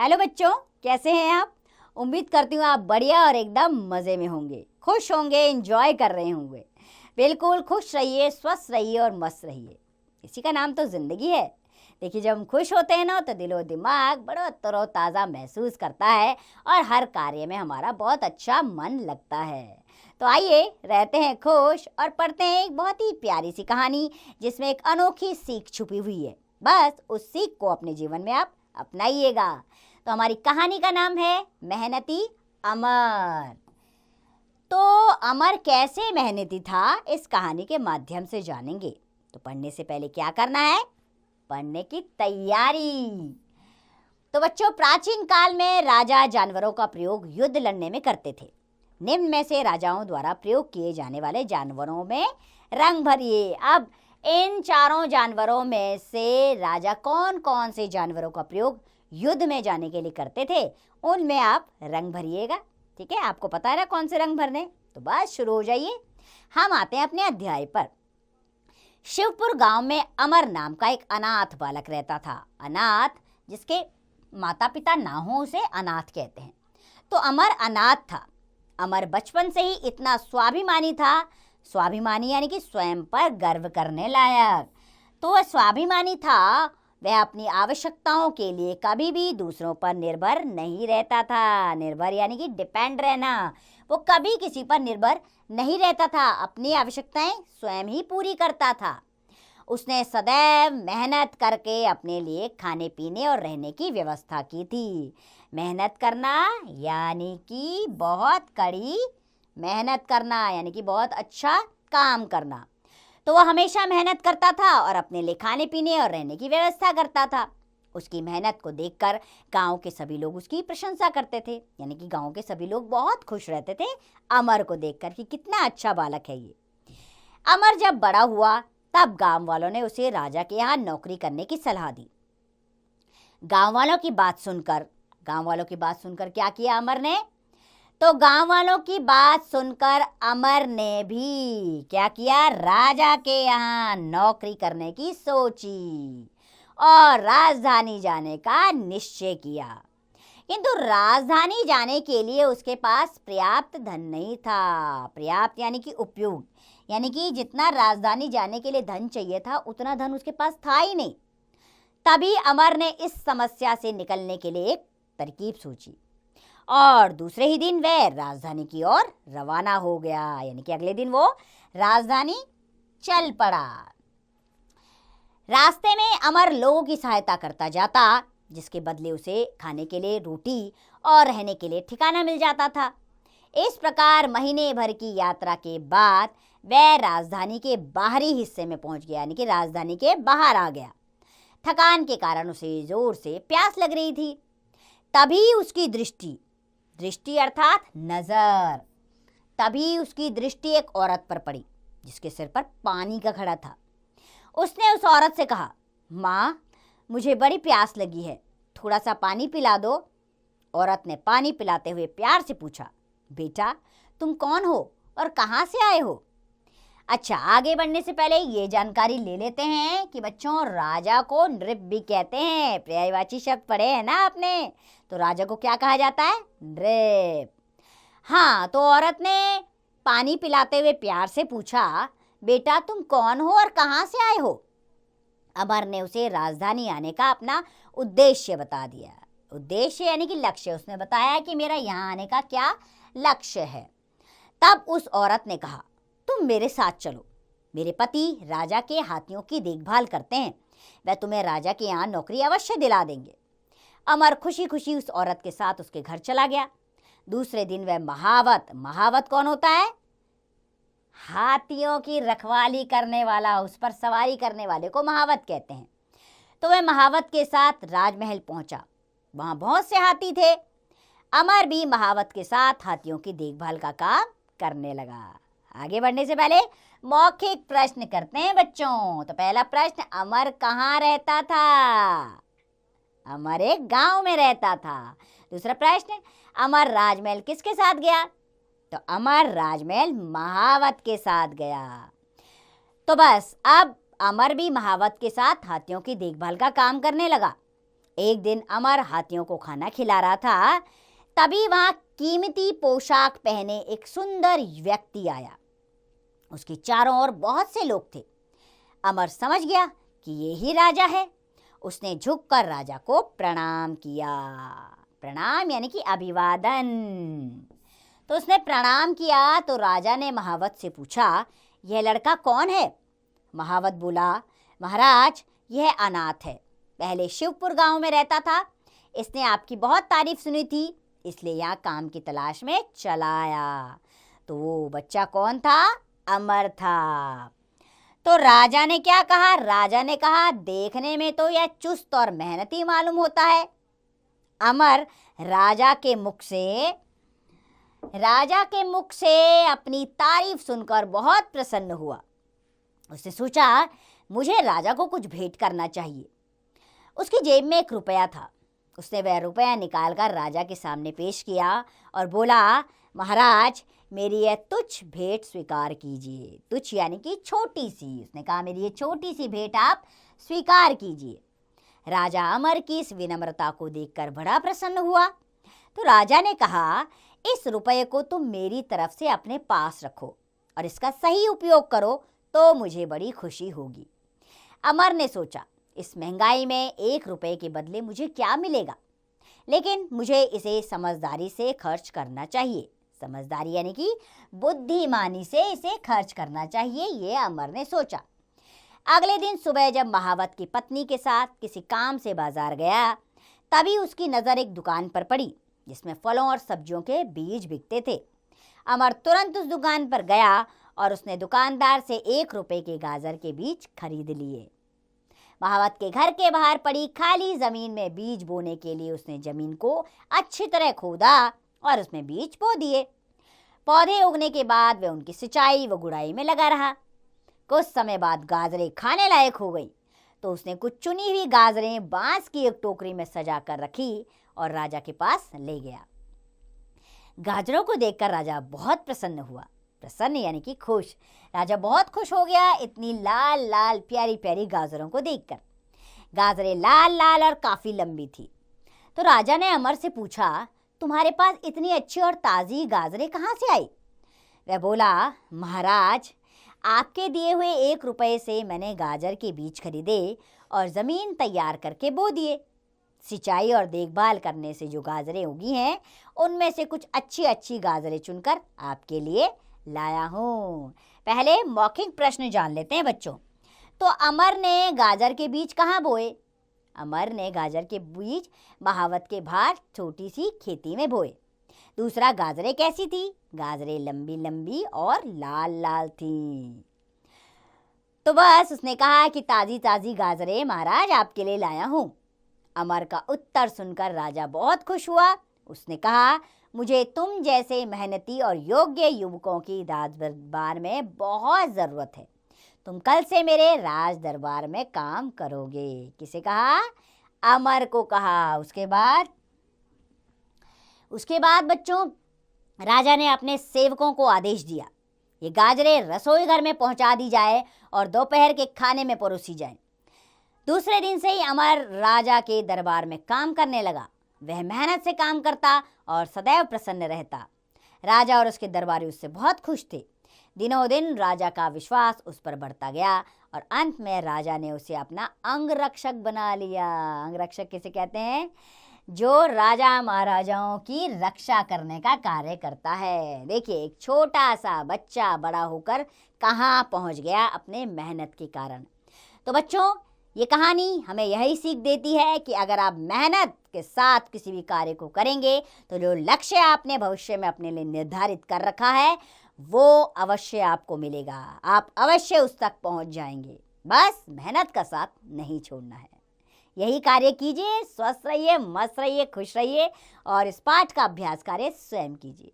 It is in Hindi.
हेलो बच्चों, कैसे हैं आप? उम्मीद करती हूँ आप बढ़िया और एकदम मज़े में होंगे, खुश होंगे, एंजॉय कर रहे होंगे। बिल्कुल खुश रहिए, स्वस्थ रहिए और मस्त रहिए। इसी का नाम तो ज़िंदगी है। देखिए, जब हम खुश होते हैं ना तो दिलो दिमाग बड़ा तरोताज़ा महसूस करता है और हर कार्य में हमारा बहुत अच्छा मन लगता है। तो आइए रहते हैं खुश और पढ़ते हैं एक बहुत ही प्यारी सी कहानी जिसमें एक अनोखी सीख छुपी हुई है। बस उस सीख को अपने जीवन में आप अपनाइएगा। तो हमारी कहानी का नाम है मेहनती अमर। तो अमर कैसे मेहनती था, इस कहानी के माध्यम से जानेंगे। तो पढ़ने से पहले क्या करना है? पढ़ने की तैयारी। तो बच्चों, प्राचीन काल में राजा जानवरों का प्रयोग युद्ध लड़ने में करते थे। निम्न में से राजाओं द्वारा प्रयोग किए जाने वाले जानवरों में रंग भरिए। अब इन चारों जानवरों में से राजा कौन कौन से जानवरों का प्रयोग युद्ध में जाने के लिए करते थे, उनमें आप रंग भरिएगा। ठीक है, आपको पता है ना कौन से रंग भरने। तो बस शुरू हो जाइए। हम आते हैं अपने अध्याय पर। शिवपुर गांव में अमर नाम का एक अनाथ बालक रहता था। अनाथ, जिसके माता पिता ना हो उसे अनाथ कहते हैं। तो अमर अनाथ था। अमर बचपन से ही इतना स्वाभिमानी था। स्वाभिमानी यानी कि स्वयं पर गर्व करने लायक। तो वह स्वाभिमानी था। वह अपनी आवश्यकताओं के लिए कभी भी दूसरों पर निर्भर नहीं रहता था। निर्भर यानी कि डिपेंड रहना। वो कभी किसी पर निर्भर नहीं रहता था। अपनी आवश्यकताएं स्वयं ही पूरी करता था। उसने सदैव मेहनत करके अपने लिए खाने पीने और रहने की व्यवस्था की थी। मेहनत करना यानी कि बहुत कड़ी मेहनत करना, यानी कि बहुत अच्छा काम करना। तो वह हमेशा मेहनत करता था और अपने लिए खाने पीने और रहने की व्यवस्था करता था। उसकी मेहनत को देखकर गांव के सभी लोग उसकी प्रशंसा करते थे। यानी कि गांव के सभी लोग बहुत खुश रहते थे अमर को देखकर कि कितना अच्छा बालक है ये। अमर जब बड़ा हुआ तब गांव वालों ने उसे राजा के यहाँ नौकरी करने की सलाह दी। गांव वालों की बात सुनकर क्या किया अमर ने? तो गांव वालों की बात सुनकर अमर ने भी क्या किया? राजा के यहाँ नौकरी करने की सोची और राजधानी जाने का निश्चय किया। किंतु राजधानी जाने के लिए उसके पास पर्याप्त धन नहीं था। पर्याप्त यानी कि उपयुक्त, यानी कि जितना राजधानी जाने के लिए धन चाहिए था उतना धन उसके पास था ही नहीं। तभी अमर ने इस समस्या से निकलने के लिए एक तरकीब सोची और दूसरे ही दिन वह राजधानी की ओर रवाना हो गया। यानी कि अगले दिन वो राजधानी चल पड़ा। रास्ते में अमर लोगों की सहायता करता जाता, जिसके बदले उसे खाने के लिए रोटी और रहने के लिए ठिकाना मिल जाता था। इस प्रकार महीने भर की यात्रा के बाद वह राजधानी के बाहरी हिस्से में पहुंच गया, यानी कि राजधानी के बाहर आ गया। थकान के कारण उसे जोर से प्यास लग रही थी। तभी उसकी दृष्टि अर्थात नजर, तभी उसकी दृष्टि एक औरत पर पड़ी जिसके सिर पर पानी का घड़ा था। उसने उस औरत से कहा, माँ, मुझे बड़ी प्यास लगी है, थोड़ा सा पानी पिला दो। औरत ने पानी पिलाते हुए प्यार से पूछा, बेटा, तुम कौन हो और कहाँ से आए हो? अच्छा, आगे बढ़ने से पहले ये जानकारी ले लेते हैं कि बच्चों, राजा को नृप भी कहते हैं। पर्यायवाची शब्द पढ़े हैं ना आपने, तो राजा को क्या कहा जाता है? नृप। हाँ, तो औरत ने पानी पिलाते हुए प्यार से पूछा, बेटा, तुम कौन हो और कहाँ से आए हो? अमर ने उसे राजधानी आने का अपना उद्देश्य बता दिया। उद्देश्य यानी कि लक्ष्य। उसने बताया कि मेरा यहाँ आने का क्या लक्ष्य है। तब उस औरत ने कहा, तुम मेरे साथ चलो। मेरे पति राजा के हाथियों की देखभाल करते हैं, वह तुम्हें राजा के यहाँ नौकरी अवश्य दिला देंगे। अमर खुशी खुशी उस औरत के साथ उसके घर चला गया। दूसरे दिन वह महावत कौन होता है? हाथियों की रखवाली करने वाला, उस पर सवारी करने वाले को महावत कहते हैं। तो वह महावत के साथ राजमहल पहुंचा। वहां बहुत से हाथी थे। अमर भी महावत के साथ हाथियों की देखभाल का काम करने लगा। आगे बढ़ने से पहले मौखिक प्रश्न करते हैं बच्चों। तो पहला प्रश्न, अमर कहाँ रहता था? अमर एक गांव में रहता था। दूसरा प्रश्न, अमर राजमहल किसके साथ गया? तो अमर राजमहल महावत के साथ गया। तो बस अब अमर भी महावत के साथ हाथियों की देखभाल का काम करने लगा। एक दिन अमर हाथियों को खाना खिला रहा था, तभी वहां कीमती पोशाक पहने एक सुंदर व्यक्ति आया। उसके चारों ओर बहुत से लोग थे। अमर समझ गया कि ये ही राजा है। उसने झुककर राजा को प्रणाम किया। प्रणाम यानी कि अभिवादन। तो उसने प्रणाम किया तो राजा ने महावत से पूछा, यह लड़का कौन है? महावत बोला, महाराज यह अनाथ है, पहले शिवपुर गांव में रहता था। इसने आपकी बहुत तारीफ सुनी थी, इसलिए यहाँ काम की तलाश में चला आया। तो वो बच्चा कौन था? अमर था। तो राजा ने क्या कहा? राजा ने कहा, देखने में तो यह चुस्त और मेहनती मालूम होता है। अमर राजा के मुख से अपनी तारीफ सुनकर बहुत प्रसन्न हुआ। उसने सोचा, मुझे राजा को कुछ भेंट करना चाहिए। उसकी जेब में 1 रुपया था। उसने वह रुपया निकालकर राजा के सामने पेश किया और बोला, महाराज मेरी यह तुच्छ भेंट स्वीकार कीजिए। तुच्छ यानी कि छोटी सी। उसने कहा, मेरी ये छोटी सी भेंट आप स्वीकार कीजिए। राजा अमर की इस विनम्रता को देखकर बड़ा प्रसन्न हुआ। तो राजा ने कहा, इस रुपये को तुम मेरी तरफ से अपने पास रखो और इसका सही उपयोग करो तो मुझे बड़ी खुशी होगी। अमर ने सोचा, इस महंगाई में 1 रुपये के बदले मुझे क्या मिलेगा, लेकिन मुझे इसे समझदारी से खर्च करना चाहिए। समझदारी यानी कि बुद्धिमानी से इसे खर्च करना चाहिए, ये अमर ने सोचा। अगले दिन सुबह जब महावत की पत्नी के साथ किसी काम से बाजार गया, तभी उसकी नज़र एक दुकान पर पड़ी जिसमें फलों और सब्जियों के बीज बिकते थे। अमर तुरंत उस दुकान पर गया और उसने दुकानदार से 1 रुपये के गाजर के बीज खरीद लिए। महावत के घर के बाहर पड़ी खाली जमीन में बीज बोने के लिए उसने जमीन को अच्छी तरह खोदा और उसमें बीज बो दिए। पौधे उगने के बाद वह उनकी सिंचाई व गुड़ाई में लगा रहा। कुछ समय बाद गाजरें खाने लायक हो गई तो उसने कुछ चुनी हुई गाजरें बांस की एक टोकरी में सजा कर रखी और राजा के पास ले गया। गाजरों को देखकर राजा बहुत प्रसन्न हुआ। प्रसन्न यानी कि खुश। राजा बहुत खुश हो गया इतनी लाल लाल प्यारी प्यारी गाजरों को देखकर। गाजरें लाल लाल और काफी लंबी थी। तो राजा ने अमर से पूछा, तुम्हारे पास इतनी अच्छी और ताज़ी गाजरें कहाँ से आई? वह बोला, महाराज आपके दिए हुए 1 रुपये से मैंने गाजर के बीज खरीदे और ज़मीन तैयार करके बो दिए। सिंचाई और देखभाल करने से जो गाजरें उगी हैं उनमें से कुछ अच्छी अच्छी गाजरें चुनकर आपके लिए लाया हूँ। पहले मौखिक प्रश्न जान लेते हैं बच्चों। तो अमर ने गाजर के बीज कहाँ बोए? अमर ने गाजर के बीज महावत के बाहर छोटी सी खेती में बोए। दूसरा, गाजरें कैसी थी? गाजरें लंबी लंबी और लाल लाल थी। तो बस उसने कहा कि ताज़ी ताज़ी गाजरें महाराज आपके लिए लाया हूँ। अमर का उत्तर सुनकर राजा बहुत खुश हुआ। उसने कहा, मुझे तुम जैसे मेहनती और योग्य युवकों की राज दरबार में बहुत ज़रूरत है। तुम कल से मेरे राज दरबार में काम करोगे। किसे कहा? अमर को कहा। उसके बाद बच्चों राजा ने अपने सेवकों को आदेश दिया, ये गाजरें रसोई घर में पहुंचा दी जाए और दोपहर के खाने में परोसी जाए। दूसरे दिन से ही अमर राजा के दरबार में काम करने लगा। वह मेहनत से काम करता और सदैव प्रसन्न रहता। राजा और उसके दरबारी उससे बहुत खुश थे। दिनों दिन राजा का विश्वास उस पर बढ़ता गया और अंत में राजा ने उसे अपना अंगरक्षक बना लिया। अंगरक्षक किसे कहते हैं? जो राजा महाराजाओं की रक्षा करने का कार्य करता है। देखिए, एक छोटा सा बच्चा बड़ा होकर कहाँ पहुँच गया अपने मेहनत के कारण। तो बच्चों, ये कहानी हमें यही सीख देती है कि अगर आप मेहनत के साथ किसी भी कार्य को करेंगे तो जो लक्ष्य आपने भविष्य में अपने लिए निर्धारित कर रखा है वो अवश्य आपको मिलेगा। आप अवश्य उस तक पहुंच जाएंगे। बस मेहनत का साथ नहीं छोड़ना है। यही कार्य कीजिए। स्वस्थ रहिए, मस्त रहिए, खुश रहिए और इस पाठ का अभ्यास कार्य स्वयं कीजिए।